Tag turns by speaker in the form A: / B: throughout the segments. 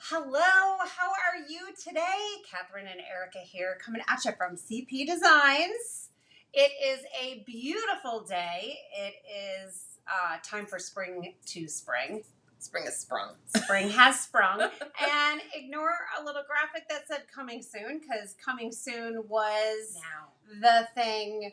A: Hello, how are you today? Catherine and Erica here, coming at you from CP Designs. It is a beautiful day. It is time for spring to spring.
B: Spring has sprung.
A: Spring has sprung. And ignore a little graphic that said coming soon, because coming soon was the thing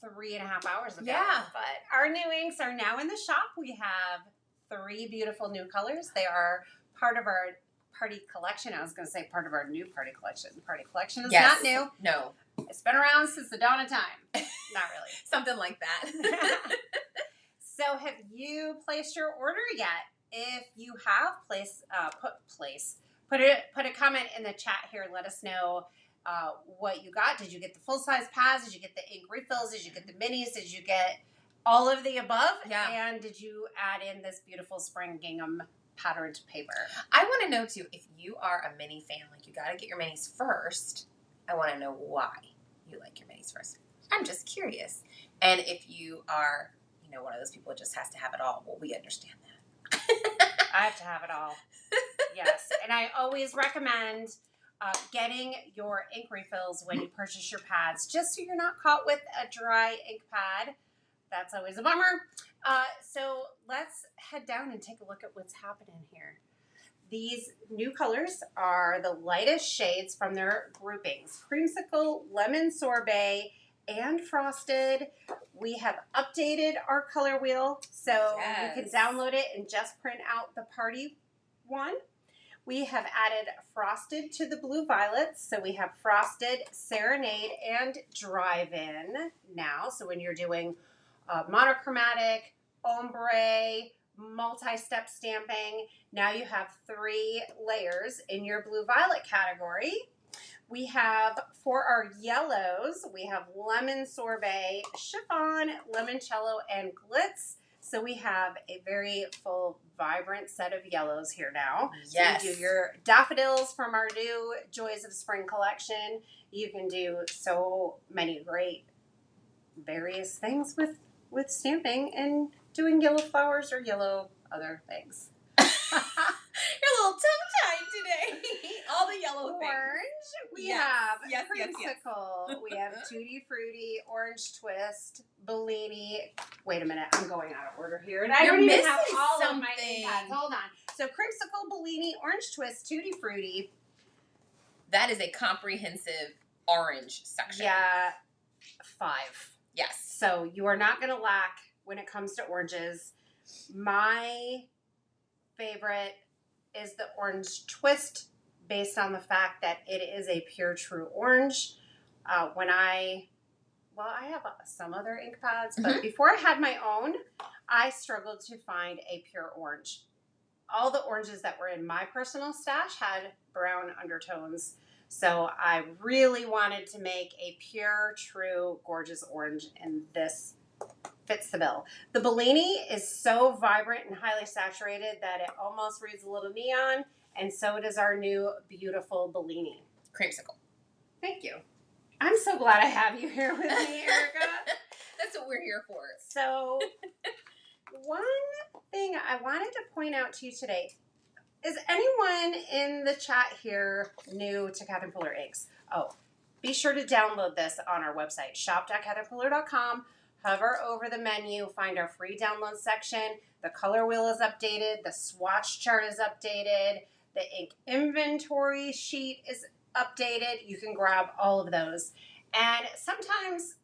A: 3.5 hours ago.
B: Yeah.
A: But our new inks are now in the shop. We have 3 beautiful new colors. They are part of our party collection. I was going to say part of our new party collection. The party collection is not new.
B: No.
A: It's been around since the dawn of time. Not really.
B: Something like that.
A: So have you placed your order yet? If you have put a comment in the chat here. Let us know what you got. Did you get the full-size pads? Did you get the ink refills? Did you get the minis? Did you get all of the above?
B: Yeah.
A: And did you add in this beautiful spring gingham patterned paper?
B: I want to know, too, if you are a mini fan, like you got to get your minis first, I want to know why you like your minis first. I'm just curious. And if you are, one of those people who just has to have it all, well, we understand that.
A: I have to have it all. Yes. And I always recommend getting your ink refills when you purchase your pads, just so you're not caught with a dry ink pad. That's always a bummer. So let's head down and take a look at what's happening here. These new colors are the lightest shades from their groupings: Creamsicle, Lemon Sorbet, and Frosted. We have updated our color wheel, so you can download it and just print out the party one. We have added Frosted to the blue violets. So we have Frosted, Serenade, and Drive-In now. So when you're doing monochromatic, ombre, multi-step stamping, now you have 3 layers in your blue violet category. We have, for our yellows, we have Lemon Sorbet, Chiffon, Limoncello, and Glitz. So we have a very full, vibrant set of yellows here now.
B: Yes.
A: So you do your daffodils from our new Joys of Spring collection. You can do so many great various things with stamping and doing yellow flowers or yellow other things.
B: You're a little tongue-tied today. All the yellow
A: Orange.
B: things.
A: We have
B: Yes.
A: Creamsicle. We have Tutti Frutti, Orange Twist, Bellini. Wait a minute, I'm going out of order here, and I don't even have all of my pads. Hold on. So Creamsicle, Bellini, Orange Twist, Tutti Frutti.
B: That is a comprehensive orange section.
A: Yeah, 5.
B: Yes.
A: So you are not going to lack when it comes to oranges. My favorite is the Orange Twist, based on the fact that it is a pure true orange. I have some other ink pads, but before I had my own, I struggled to find a pure orange. All the oranges that were in my personal stash had brown undertones, so I really wanted to make a pure, true, gorgeous orange, and this fits the bill. The Bellini is so vibrant and highly saturated that it almost reads a little neon, and so does our new beautiful Bellini.
B: Creamsicle.
A: Thank you. I'm so glad I have you here with me, Erica.
B: That's what we're here for.
A: So, one thing I wanted to point out to you today, is anyone in the chat here new to Catherine Fuller Inks? Oh, be sure to download this on our website, shop.catherinefuller.com. Hover over the menu, find our free download section. The color wheel is updated. The swatch chart is updated. The ink inventory sheet is updated. You can grab all of those. And sometimes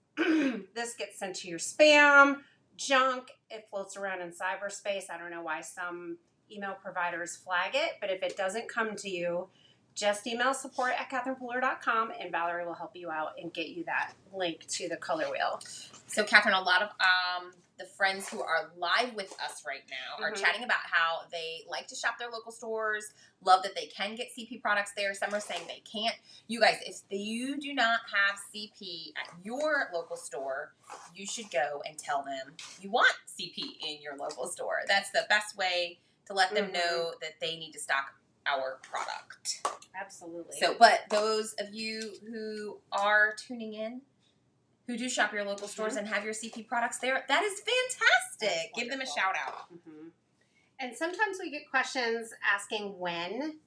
A: this gets sent to your spam, junk. It floats around in cyberspace. I don't know why some email providers flag it, but if it doesn't come to you, just email support@catherinefuller.com and Valerie will help you out and get you that link to the color wheel.
B: So, Catherine, a lot of the friends who are live with us right now are chatting about how they like to shop their local stores, love that they can get CP products there. Some are saying they can't. You guys, if you do not have CP at your local store, you should go and tell them you want CP in your local store. That's the best way to let them know that they need to stock our product.
A: Absolutely.
B: So, but those of you who are tuning in, who do shop your local stores and have your CP products there, that is fantastic. Give them a shout out.
A: And sometimes we get questions asking when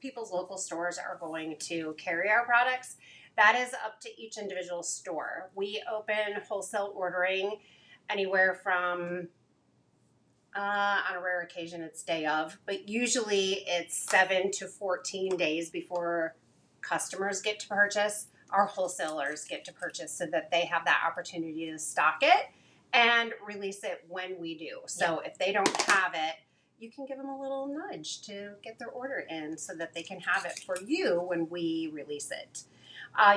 A: people's local stores are going to carry our products. That is up to each individual store. We open wholesale ordering anywhere from, on a rare occasion, it's day of, but usually it's 7 to 14 days before customers get to purchase. Our wholesalers get to purchase so that they have that opportunity to stock it and release it when we do. So if they don't have it, you can give them a little nudge to get their order in so that they can have it for you when we release it.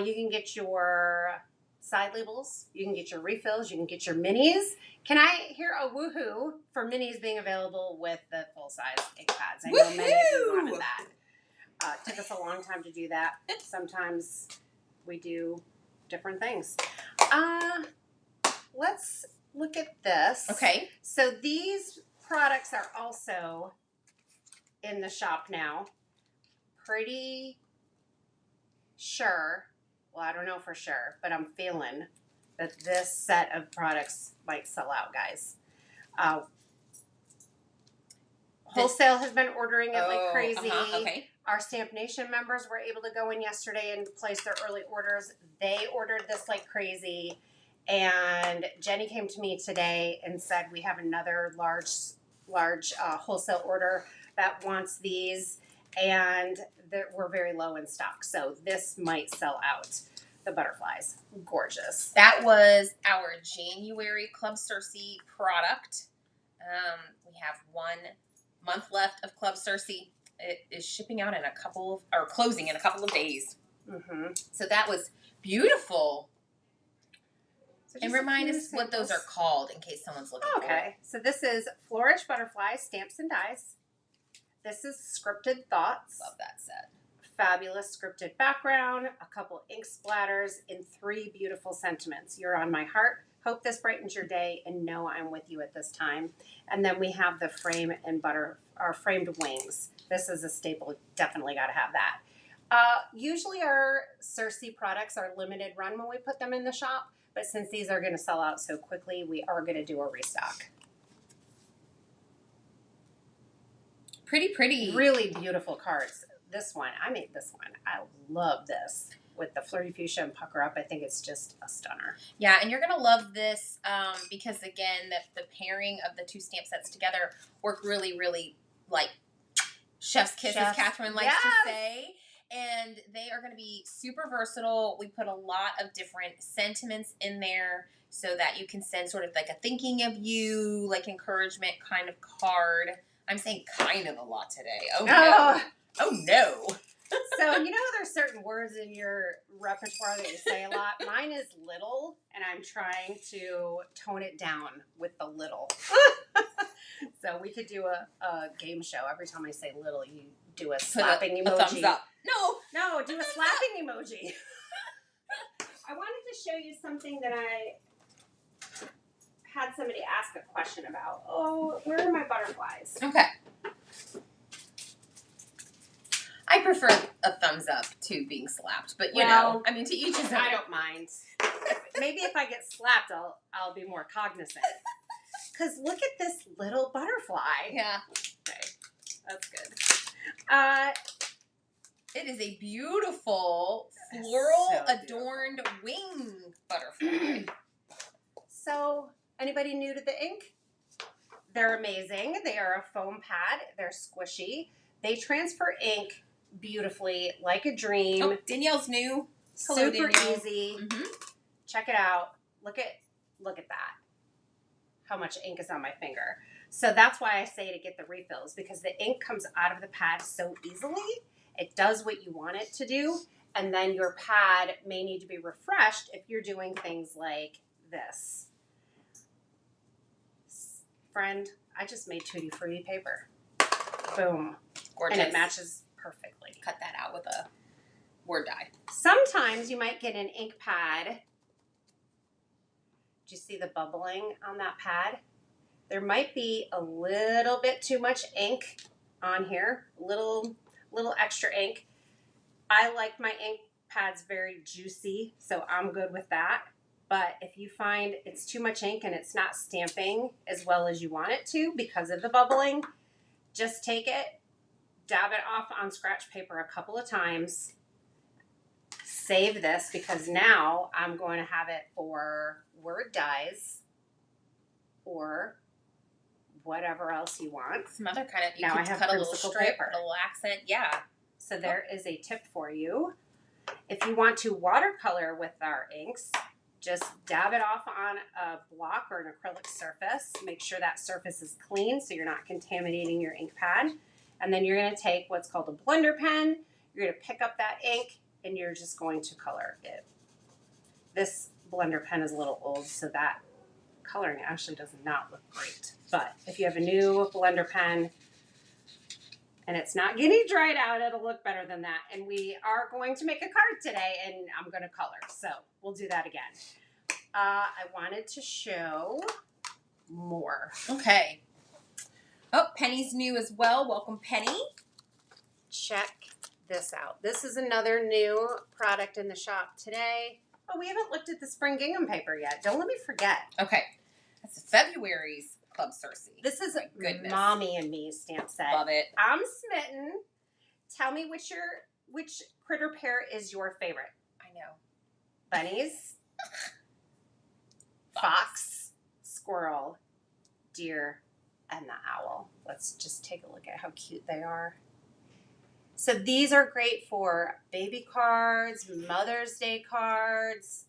A: You can get your side labels, you can get your refills, you can get your minis. Can I hear a woohoo for minis being available with the full-size ink pads? I know many of you wanted that. It took us a long time to do that. Sometimes we do different things. Let's look at this.
B: Okay.
A: So these products are also in the shop now. Pretty sure, well, I don't know for sure, but I'm feeling that this set of products might sell out, guys. Wholesale has been ordering it like crazy.
B: Okay.
A: Our Stamp Nation members were able to go in yesterday and place their early orders. They ordered this like crazy. And Jenny came to me today and said we have another large wholesale order that wants these, and we're very low in stock. So this might sell out. The butterflies, gorgeous.
B: That was our January Club Cersei product. We have 1 month left of Club Cersei. It is shipping out in closing in a couple of days.
A: Mm-hmm.
B: So that was beautiful.
A: So
B: and remind us what those are called in case someone's looking for it.
A: Okay, so this is Flourish Butterfly Stamps and Dies. This is Scripted Thoughts.
B: Love that set.
A: Fabulous scripted background, a couple ink splatters, and 3 beautiful sentiments. You're on my heart. Hope this brightens your day, and know I'm with you at this time. And then we have the frame and framed wings. This is a staple. Definitely got to have that. Usually our Cersei products are limited run when we put them in the shop, but since these are going to sell out so quickly, we are going to do a restock.
B: Pretty.
A: Really beautiful cards. This one, I made this one. I love this with the Flirty Fuchsia and Pucker Up. I think it's just a stunner.
B: Yeah, and you're going to love this because, again, the pairing of the 2 stamp sets together work really, really like chef's kiss, as Catherine likes to say. And they are going to be super versatile. We put a lot of different sentiments in there so that you can send sort of like a thinking of you, like encouragement kind of card. I'm saying kind of a lot today. Oh, no. Oh, no.
A: So, you know, there's certain words in your repertoire that you say a lot. Mine is little, and I'm trying to tone it down with the little. So we could do a game show. Every time I say little, you do a slapping emoji.
B: A thumbs up.
A: No, do a slapping emoji. I wanted to show you something that I had somebody ask a question about. Oh, where are my butterflies?
B: Okay. I prefer a thumbs up to being slapped, but you know, I mean, to each his own.
A: I don't mind. Maybe if I get slapped, I'll be more cognizant. Because look at this little butterfly.
B: Yeah.
A: Okay, that's good.
B: It is a beautiful floral adorned wing butterfly.
A: So, anybody new to the ink? They're amazing. They are a foam pad. They're squishy. They transfer ink beautifully, like a dream.
B: Oh, Danielle's new. Hello,
A: Super
B: Danielle.
A: easy.
B: Mm-hmm.
A: Check it out. Look at that. How much ink is on my finger. So that's why I say to get the refills, because the ink comes out of the pad so easily. It does what you want it to do, and then your pad may need to be refreshed if you're doing things like this. Friend, I just made Tutti Frutti paper. Boom.
B: Gorgeous.
A: And it matches perfectly.
B: Cut that out with a word die.
A: Sometimes you might get an ink pad. Do you see the bubbling on that pad? There might be a little bit too much ink on here. Little extra ink. I like my ink pads very juicy, so I'm good with that. But if you find it's too much ink and it's not stamping as well as you want it to because of the bubbling, Just take it, dab it off on scratch paper a couple of times. Save this because now I'm going to have it for word dyes or whatever else you want.
B: Some other kind of, you
A: now
B: could
A: I have
B: cut a little
A: creamsicle
B: strip,
A: paper.
B: put a little accent. Yeah.
A: So there is a tip for you. If you want to watercolor with our inks, just dab it off on a block or an acrylic surface. Make sure that surface is clean so you're not contaminating your ink pad. And then you're going to take what's called a blender pen. You're going to pick up that ink and you're just going to color it. This blender pen is a little old, so that coloring actually does not look great. But if you have a new blender pen and it's not getting dried out, it'll look better than that. And we are going to make a card today, and I'm going to color. So we'll do that again. I wanted to show more.
B: Okay. Oh, Penny's new as well. Welcome, Penny.
A: Check this out. This is another new product in the shop today. Oh, we haven't looked at the spring gingham paper yet. Don't let me forget.
B: Okay. That's February's Club Cersei.
A: This is a
B: goodness.
A: Mommy and Me stamp set.
B: Love it.
A: I'm smitten. Tell me which critter pair is your favorite.
B: I know.
A: Bunnies, fox, squirrel, deer, and the owl. Let's just take a look at how cute they are. So these are great for baby cards, Mother's Day cards,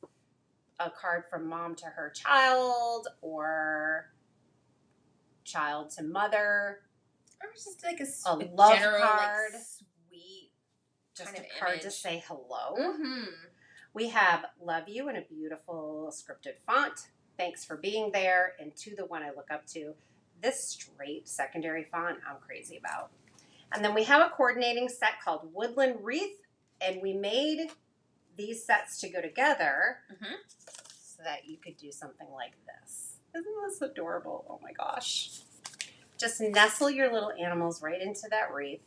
A: a card from mom to her child, or child to mother.
B: Or just like a
A: love
B: general,
A: card.
B: Like, sweet
A: Just
B: kind
A: a
B: of
A: card
B: image.
A: to say hello.
B: Mm-hmm.
A: We have love you in a beautiful scripted font. Thanks for being there. And to the one I look up to, this straight secondary font I'm crazy about. And then we have a coordinating set called Woodland Wreath. And we made these sets to go together so that you could do something like this. Isn't this adorable? Oh my gosh. Just nestle your little animals right into that wreath.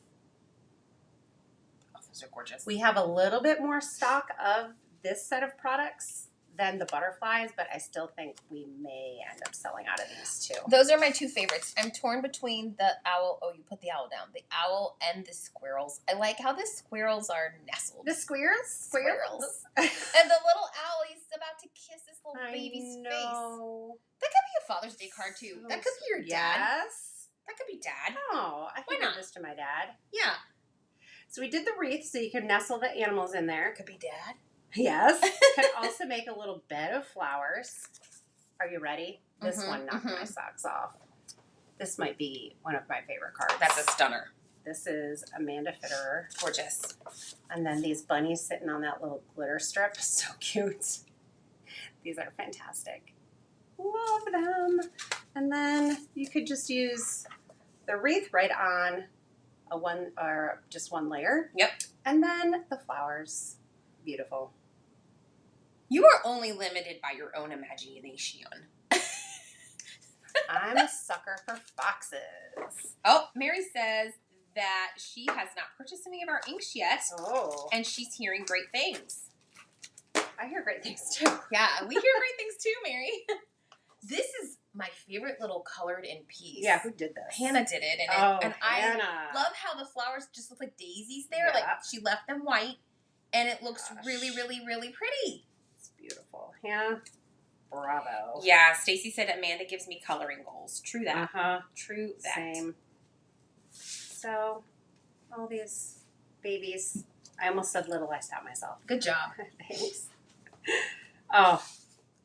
B: Oh, those are gorgeous.
A: We have a little bit more stock of this set of products than the butterflies, but I still think we may end up selling out of these too.
B: Those are my two favorites. I'm torn between the owl. Oh, you put the owl down. The owl and the squirrels. I like how the squirrels are nestled.
A: The squirrels?
B: Squirrels. And the little owl, he's about to kiss his little baby's face. That could be a Father's Day card too.
A: So
B: that could be your dad.
A: Yes.
B: That could be dad.
A: Oh, I
B: Why
A: can
B: not?
A: give this to my dad.
B: Yeah.
A: So we did the wreath so you can nestle the animals in there.
B: Could be dad.
A: Yes. Can also make a little bed of flowers. Are you ready? This one knocked my socks off. This might be one of my favorite cards.
B: That's a stunner.
A: This is Amanda Fitterer.
B: Gorgeous.
A: And then these bunnies sitting on that little glitter strip. So cute. These are fantastic. Love them. And then you could just use the wreath right on just one layer.
B: Yep.
A: And then the flowers. Beautiful.
B: You are only limited by your own imagination.
A: I'm a sucker for foxes.
B: Oh, Mary says that she has not purchased any of our inks yet.
A: Oh.
B: And she's hearing great things.
A: I hear great things too.
B: Yeah, we hear great things too, Mary. This is my favorite little colored in piece.
A: Yeah, who did this?
B: Hannah did it. And,
A: Hannah.
B: I love how the flowers just look like daisies there.
A: Yeah.
B: Like she left them white. And it looks really, really, really pretty.
A: It's beautiful. Hannah, bravo.
B: Yeah, Stacy said Amanda gives me coloring goals. True that.
A: Uh-huh.
B: True that.
A: Same. So, all these babies. I almost said little. I stopped myself.
B: Good job.
A: Thanks. Oh.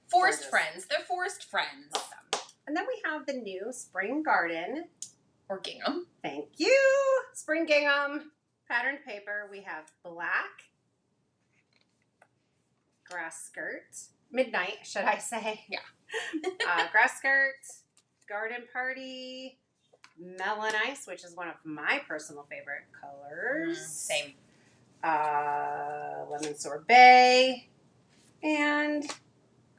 B: Forest
A: gorgeous.
B: friends. They're forest friends.
A: Awesome. And then we have the new Spring Garden.
B: Or gingham.
A: Thank you. Spring Gingham patterned paper. We have black. Grass skirt. Midnight, should I say?
B: Yeah.
A: Grass skirt. Garden party. Melon ice, which is one of my personal favorite colors.
B: Same.
A: Lemon sorbet. And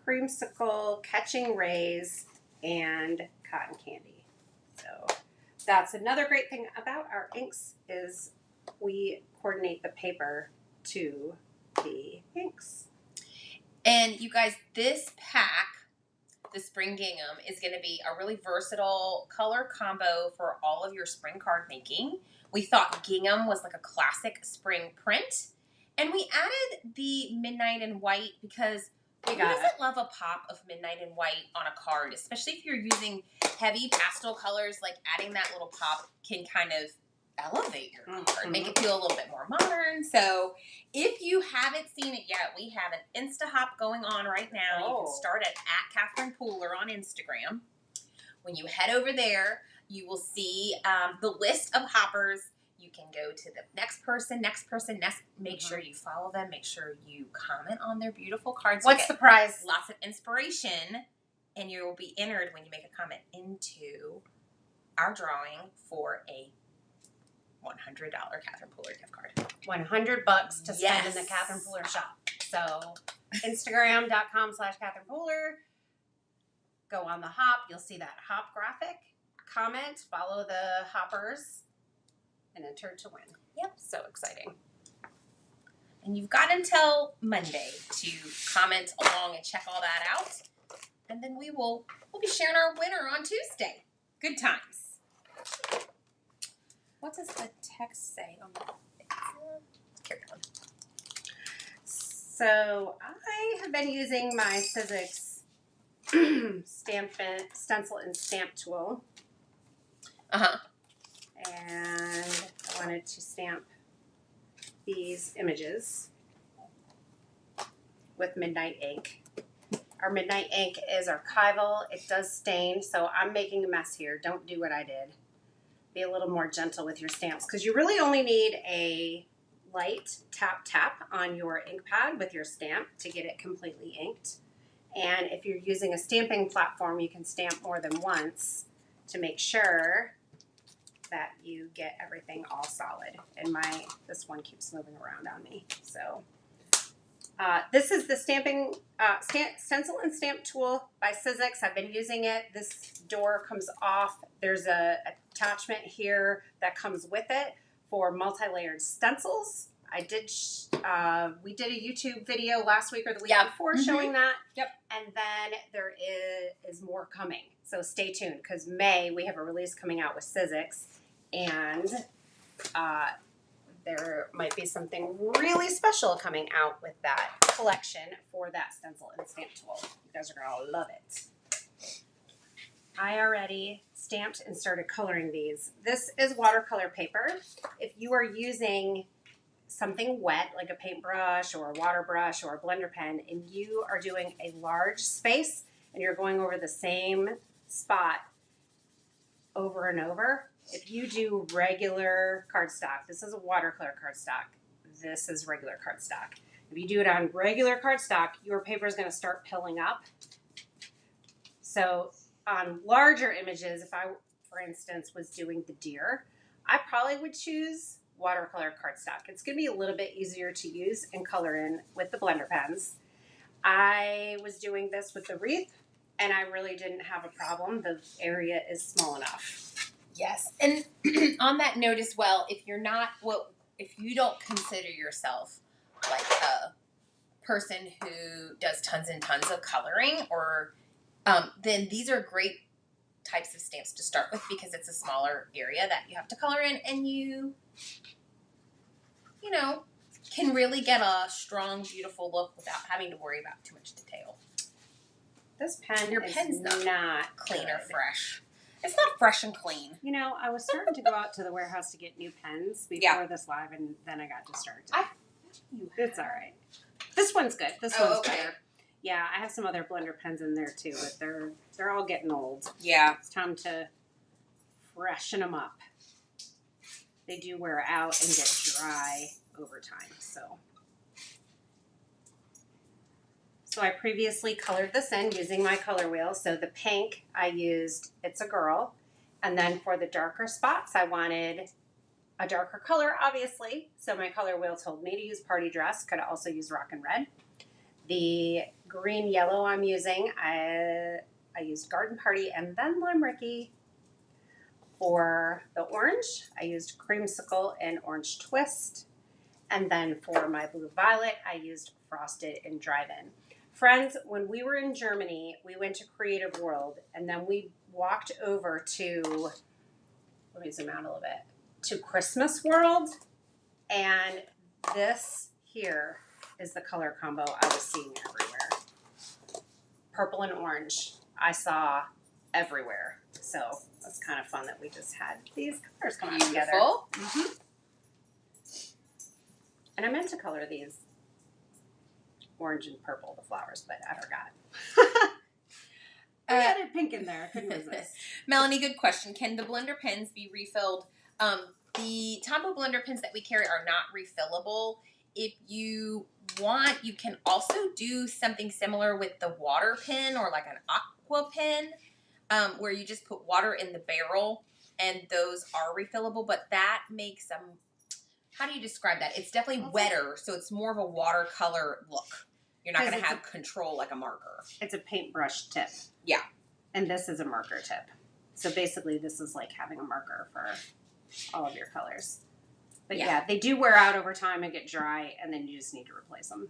A: creamsicle, catching rays, and cotton candy. So that's another great thing about our inks is we coordinate the paper to the inks.
B: And you guys, this pack the spring gingham is going to be a really versatile color combo for all of your spring card making. We thought gingham was like a classic spring print. And we added the midnight in white because who doesn't love a pop of midnight in white on a card, especially if you're using heavy pastel colors. Like adding that little pop can kind of elevate your card, make it feel a little bit more modern. So if you haven't seen it yet, we have an Insta Hop going on right now. You can start at Catherine Pooler on Instagram. When you head over there, you will see the list of hoppers. You can go to the next person. Make sure you follow them. Make sure you comment on their beautiful cards.
A: What's the prize?
B: Lots of inspiration. And you will be entered when you make a comment into our drawing for a $100 Catherine Pooler gift card.
A: $100 to spend in the Catherine Pooler shop. So Instagram.com/Catherine Pooler. Go on the hop. You'll see that hop graphic. Comment. Follow the hoppers. And enter to win.
B: Yep. So exciting. And you've got until Monday to comment along and check all that out. And then we'll be sharing our winner on Tuesday. Good times. What does the text say on the carry on?
A: So I have been using my Sizzix stencil and stamp tool. And I wanted to stamp these images with midnight ink. Our midnight ink is archival. It does stain, so I'm making a mess here. Don't do what I did. Be a little more gentle with your stamps because you really only need a light tap on your ink pad with your stamp to get it completely inked. And if you're using a stamping platform, you can stamp more than once to make sure that you get everything all solid. And this one keeps moving around on me. So this is the stamping stencil and stamp tool by Sizzix. I've been using it. This door comes off. There's a attachment here that comes with it for multi-layered stencils. We did a YouTube video last week or the week before showing that. Yep. And then there is more coming. So stay tuned because May we have a release coming out with Sizzix. And there might be something really special coming out with that collection for that stencil and stamp tool. You guys are going to love it. I already stamped and started coloring these. This is watercolor paper. If you are using something wet like a paintbrush or a water brush or a blender pen and you are doing a large space and you're going over the same spot over and over, if you do regular cardstock, this is a watercolor cardstock, this is regular cardstock. If you do it on regular cardstock, your paper is going to start pilling up. So on larger images, if I, for instance, was doing the deer, I probably would choose watercolor cardstock. It's going to be a little bit easier to use and color in with the blender pens. I was doing this with the wreath, and I really didn't have a problem. The area is small enough.
B: Yes, and on that note as well, if you don't consider yourself like a person who does tons and tons of coloring, or then these are great types of stamps to start with because it's a smaller area that you have to color in, and you can really get a strong, beautiful look without having to worry about too much detail.
A: This pen,
B: your pen's not clean or fresh. It's not fresh and clean.
A: You know, I was starting to go out to the warehouse to get new pens before this live, and then I got distracted. It's all right. This one's good. This one's better. Yeah, I have some other blender pens in there too, but they're all getting old.
B: Yeah.
A: It's time to freshen them up. They do wear out and get dry over time, so I previously colored this in using my color wheel. So the pink I used It's a Girl. And then for the darker spots, I wanted a darker color, obviously. So my color wheel told me to use Party Dress. Could also use Rock and Red. The green yellow I'm using, I used Garden Party and then Lime Ricky. For the orange, I used Creamsicle and Orange Twist. And then for my blue violet, I used Frosted and Drive-In. Friends, when we were in Germany, we went to Creative World, and then we walked over to, let me zoom out a little bit, to Christmas World, and this here is the color combo I was seeing everywhere. Purple and orange I saw everywhere. So that's kind of fun that we just had these colors come out together. Mm-hmm. And I meant to color these orange and purple, the flowers, but I forgot. I added pink in there. I couldn't resist.
B: Melanie, good question. Can the blender pens be refilled? The Tombow blender pens that we carry are not refillable. If you want, you can also do something similar with the water pen or like an aqua pen, where you just put water in the barrel, and those are refillable, but that makes them, how do you describe that? It's definitely wetter, so it's more of a watercolor look. You're not going to have control like a marker.
A: It's a paintbrush tip.
B: Yeah.
A: And this is a marker tip. So basically this is like having a marker for all of your colors. But yeah, they do wear out over time and get dry, and then you just need to replace them.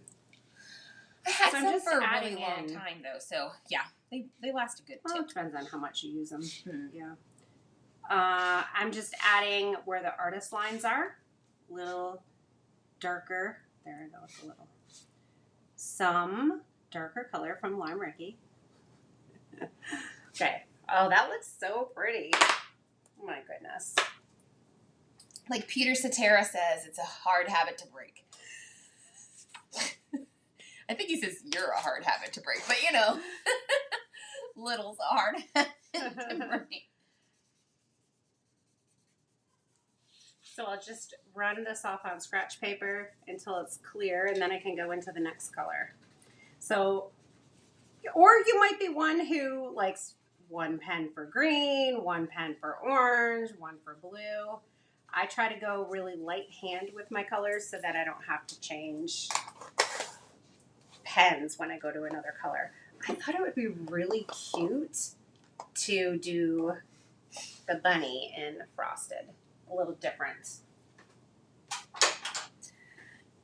B: I had some for a really long time though, so yeah, they last a good tip.
A: It depends on how much you use them. Yeah. I'm just adding where the artist lines are. Little darker. There I go with a little. Some darker color from Lime Ricky. Okay. Oh, that looks so pretty. Oh my goodness.
B: Like Peter Cetera says, it's a hard habit to break. I think he says you're a hard habit to break, but you know, little's a hard habit to break.
A: So I'll just run this off on scratch paper until it's clear, and then I can go into the next color. So, or you might be one who likes one pen for green, one pen for orange, one for blue. I try to go really light hand with my colors so that I don't have to change pens when I go to another color. I thought it would be really cute to do the bunny in Frosted. A little different.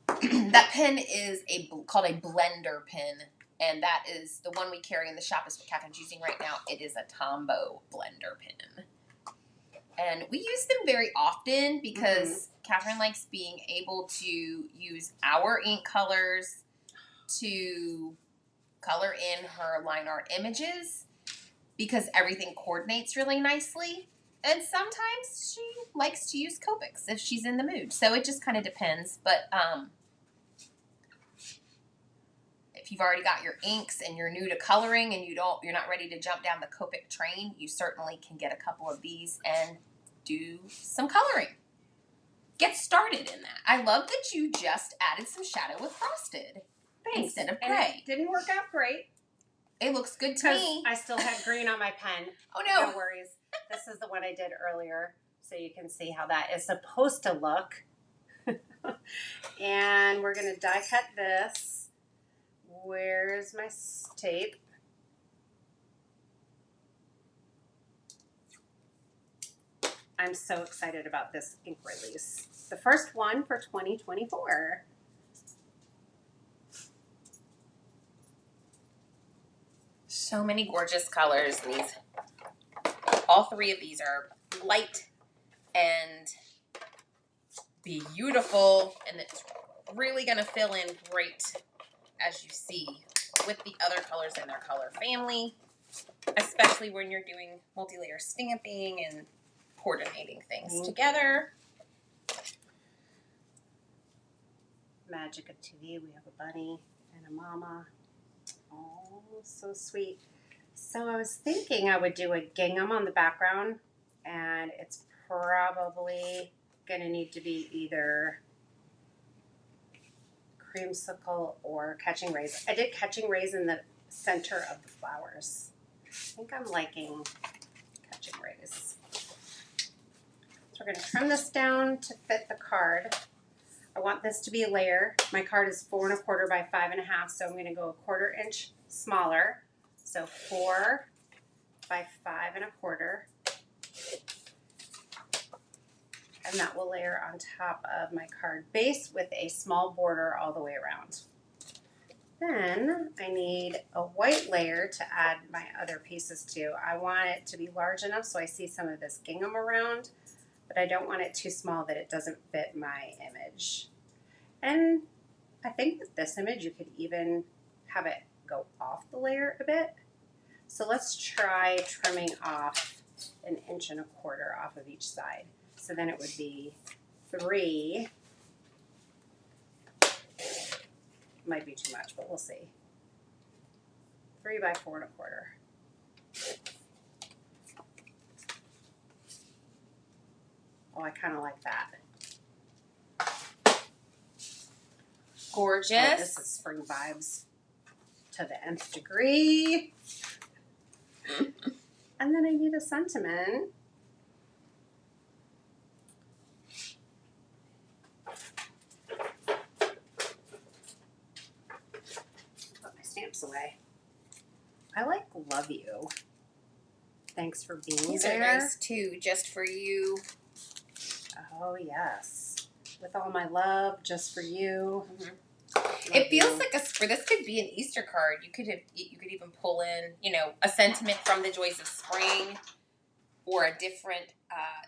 B: That pen is called a blender pen, and that is the one we carry in the shop is what Catherine's using right now. It is a Tombow blender pen. And we use them very often because Catherine likes being able to use our ink colors to color in her line art images because everything coordinates really nicely. And sometimes she likes to use Copics if she's in the mood. So it just kind of depends. But if you've already got your inks and you're new to coloring and you're not ready to jump down the Copic train, you certainly can get a couple of these and do some coloring. Get started in that. I love that you just added some shadow with Frosted instead of gray.
A: It didn't work out great.
B: It looks good to me.
A: I still had green on my pen.
B: Oh no.
A: No worries. This is the one I did earlier, so you can see how that is supposed to look. And we're going to die cut this. Where's my tape? I'm so excited about this ink release. The first one for 2024.
B: So many gorgeous colors. All three of these are light and beautiful, and it's really going to fill in great, as you see, with the other colors in their color family, especially when you're doing multi-layer stamping and coordinating things together.
A: Magic of TV. We have a bunny and a mama. Oh, so sweet. So I was thinking I would do a gingham on the background, and it's probably going to need to be either Creamsicle or Catching Rays. I did Catching Rays in the center of the flowers. I think I'm liking Catching Rays. So we're going to trim this down to fit the card. I want this to be a layer. My card is 4 1/4 by 5 1/2, so I'm going to go 1/4 inch smaller. So 4 by 5 1/4. And that will layer on top of my card base with a small border all the way around. Then I need a white layer to add my other pieces to. I want it to be large enough so I see some of this gingham around, but I don't want it too small that it doesn't fit my image. And I think with this image you could even have it go off the layer a bit. So let's try trimming off 1.25 inches off of each side. So then it would be 3. Might be too much, but we'll see. 3 by 4 1/4. Oh, I kind of like that.
B: Gorgeous.
A: Oh, this is spring vibes to the nth degree. And then I need a sentiment. Put my stamps away. I like love you. Thanks for being
B: These
A: there.
B: are nice too, just for you.
A: Oh yes, with all my love, just for you.
B: It feels like this could be an Easter card. You could even pull in, a sentiment from the joys of spring, or a different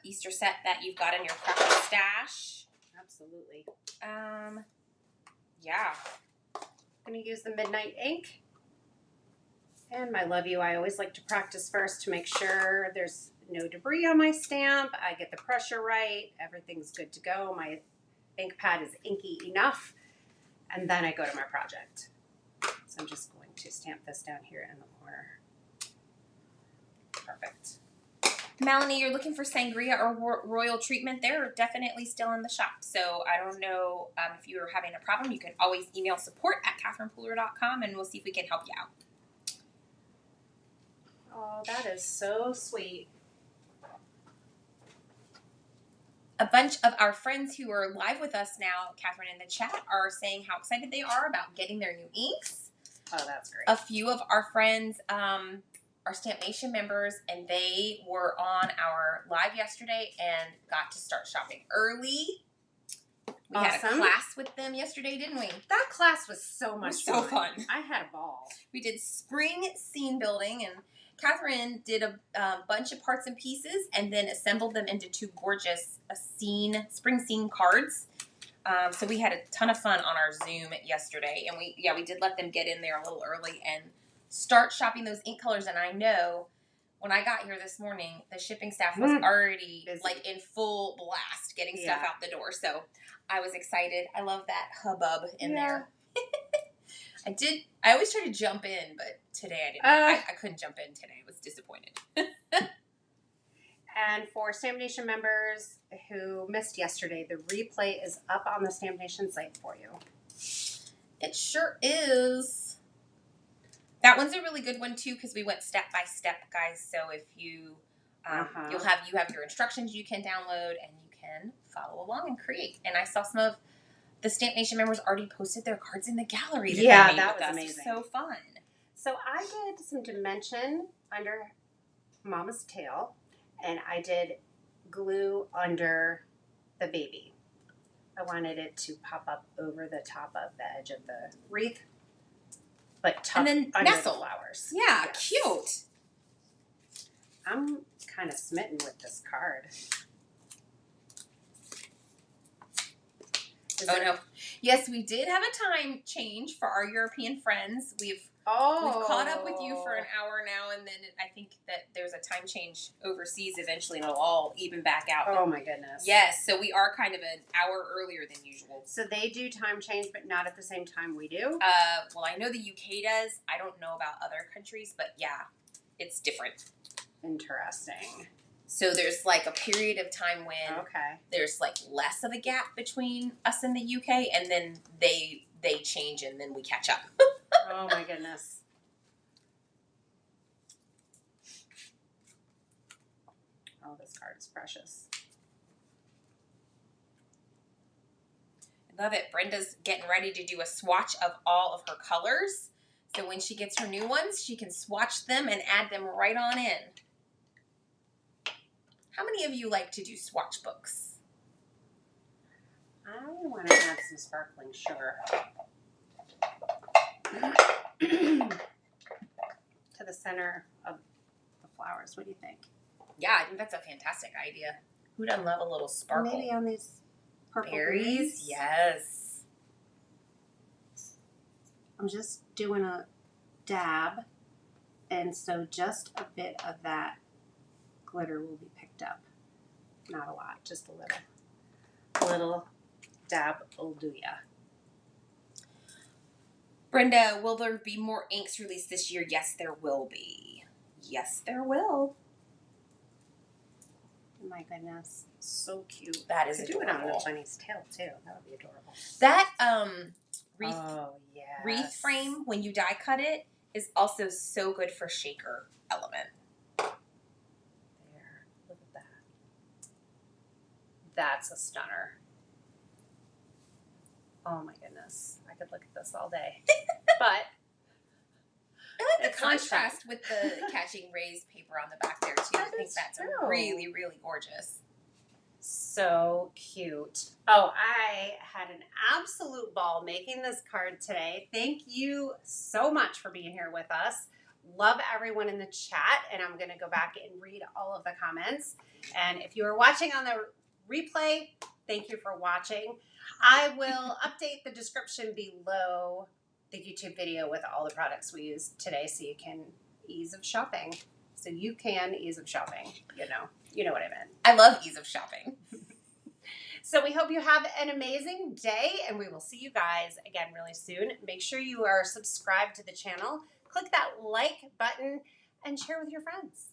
B: Easter set that you've got in your crappy stash.
A: Absolutely.
B: Yeah.
A: I'm gonna use the midnight ink. And my love you, I always like to practice first to make sure there's no debris on my stamp. I get the pressure right. Everything's good to go. My ink pad is inky enough. And then I go to my project. So I'm just going to stamp this down here in the corner. Perfect.
B: Melanie, you're looking for sangria or royal treatment. They're definitely still in the shop. So I don't know if you're having a problem. You can always email support@catherinepooler.com and we'll see if we can help you out.
A: Oh, that is so sweet.
B: A bunch of our friends who are live with us now, Catherine, in the chat, are saying how excited they are about getting their new inks.
A: Oh, that's great.
B: A few of our friends are Stamp Nation members, and they were on our live yesterday and got to start shopping early. We had a class with them yesterday, didn't we?
A: That class was so much fun.
B: So fun.
A: I had a ball.
B: We did spring scene building, and Catherine did a bunch of parts and pieces and then assembled them into 2 gorgeous spring scene cards. So we had a ton of fun on our Zoom yesterday, and we did let them get in there a little early and start shopping those ink colors. And I know when I got here this morning, the shipping staff was already like in full blast getting stuff out the door. So I was excited. I love that hubbub in there. I always try to jump in, but today I didn't. I couldn't jump in today. I was disappointed.
A: And for Stamp Nation members who missed yesterday, the replay is up on the Stamp Nation site for you.
B: It sure is. That one's a really good one too because we went step by step, guys. So if you you have your instructions you can download and you can follow along and create. And I saw some of the Stamp Nation members already posted their cards in the gallery.
A: That was amazing.
B: So fun.
A: So I did some dimension under Mama's tail, and I did glue under the baby. I wanted it to pop up over the top of the edge of the wreath, but tucked under
B: nestle.
A: The flowers.
B: Yeah, yes. Cute.
A: I'm kind of smitten with this card.
B: No. Yes, we did have a time change for our European friends. We've caught up with you for an hour now, and then I think that there's a time change overseas eventually, and it'll all even back out.
A: Oh, my goodness.
B: Yes, so we are kind of an hour earlier than usual.
A: So they do time change, but not at the same time we do?
B: Well, I know the UK does. I don't know about other countries, but yeah, it's different.
A: Interesting.
B: So there's like a period of time when there's like less of a gap between us and the UK, and then they change and then we catch up.
A: Oh my goodness. Oh, this card is precious.
B: I love it. Brenda's getting ready to do a swatch of all of her colors. So when she gets her new ones, she can swatch them and add them right on in. How many of you like to do swatch books?
A: I want to add some sparkling sugar. to the center of the flowers. What do you think?
B: Yeah, I think that's a fantastic idea. Who doesn't love a little sparkle?
A: Maybe on these purple
B: berries. Yes.
A: I'm just doing a dab, and so just a bit of that glitter will be picked up. Not a lot, just a little. A little dab will do ya.
B: Brenda, will there be more inks released this year? Yes, there will be. Yes, there will.
A: My goodness, so cute.
B: That is
A: adorable. Do it on
B: adorable.
A: the bunny's tail too. That would be adorable.
B: That wreath,
A: yes.
B: wreath frame, when you die cut it, is also so good for shaker element.
A: There, look at that. That's a stunner. Oh my goodness, I could look at this all day. But
B: I like
A: it's
B: the contrast with the catching rays paper on the back there too. I think that's
A: true.
B: really, really gorgeous.
A: So cute. Oh, I had an absolute ball making this card today. Thank you so much for being here with us. Love everyone in the chat, and I'm going to go back and read all of the comments. And if you are watching on the replay, thank you for watching. I will update the description below the YouTube video with all the products we used today so you can ease of shopping. So you can ease of shopping, you know what I meant.
B: I love ease of shopping.
A: So we hope you have an amazing day, and we will see you guys again really soon. Make sure you are subscribed to the channel. Click that like button and share with your friends.